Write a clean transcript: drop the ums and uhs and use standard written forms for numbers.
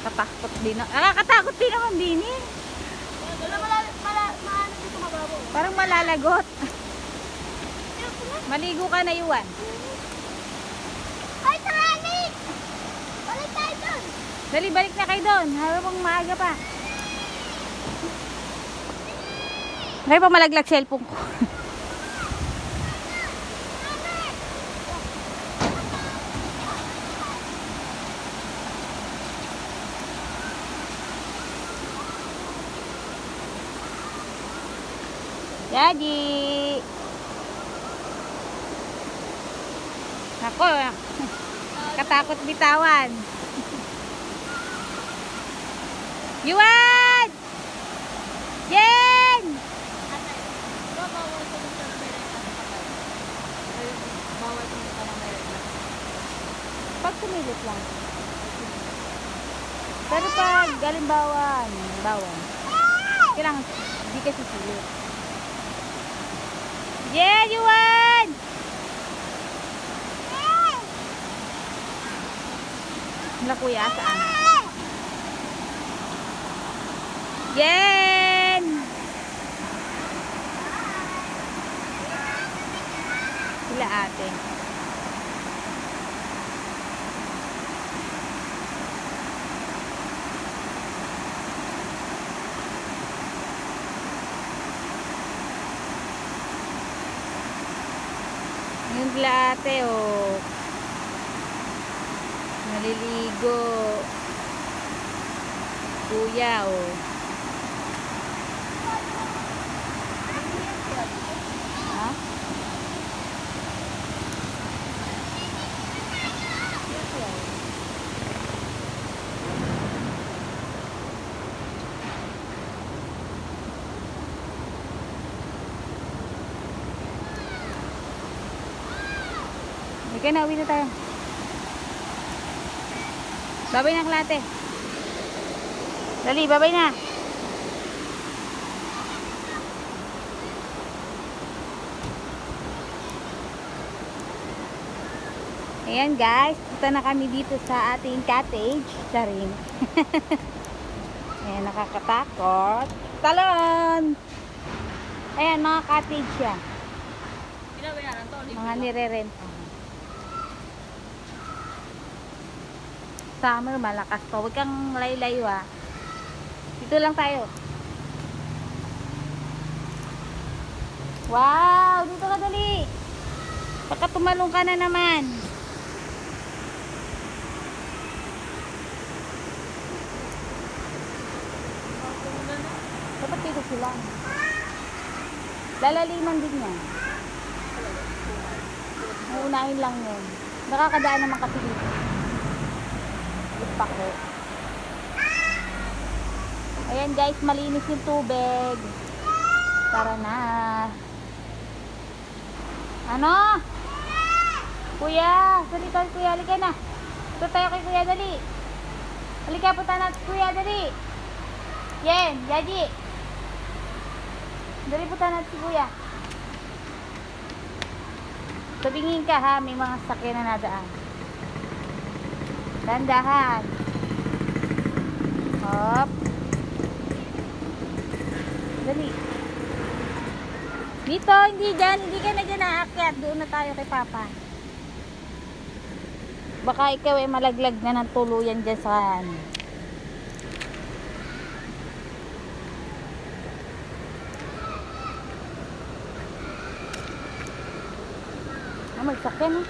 Nakakatakot din. Nakakatakot din naman din eh. Maano dito mababaw. Parang malalagot. Maligo ka na, Yuan. Ay, tarali! Balik tayo doon! Dali, balik na kayo doon. Habang maaga pa. Ngayon pa malaglag cellphone ko. Daddy! Ako, katakot bitawan. Yuan! Jen! Bawal ko dito ng merenda sa patay. Bawal ko dito ng merenda. Pag sumilit lang. Pero pag galimbawan, bawal. Kailangan, hindi kasi silit. Yeah, Yuan! Wala kuya, saan? Jen! Sila ate. Yung sila ate, oh. Naliligo. Kuya, oh. Ha? Ika na, uwi na tayo. Babay na, klate. Dali, babay na. Ayan guys, punta na kami dito sa ating cottage. Saring. Ayan, nakakatakot. Talon! Ayan, mga cottage yan. Binabayaran to. Mga nire-rent. Summer, malakas pa. Huwag kang lay-layo ah. Dito lang tayo. Wow! Dito ka dali. Baka tumalong ka na naman. Dapat dito sila. Lalaliman din yan. Uunahin lang yun. Nakakadaan naman kasi dito. Pako. Ayan guys, malinis yung tubig. Tara na. Ano? Kuya, salita kuya, halika na. Ito tayo kay kuya, dali. Halika, punta natin kuya, dali. Yen, Yaji. Dali, punta natin si kuya. Tabingin ka ha, may mga sakyan na nadaan. Dandahan. Hop. Dali. Dito, hindi dyan. Hindi ka na dyan aakyat. Doon na tayo kay Papa. Baka ikaw ay malaglag na ng tuluyan dyan sa ano. Magsakyan eh.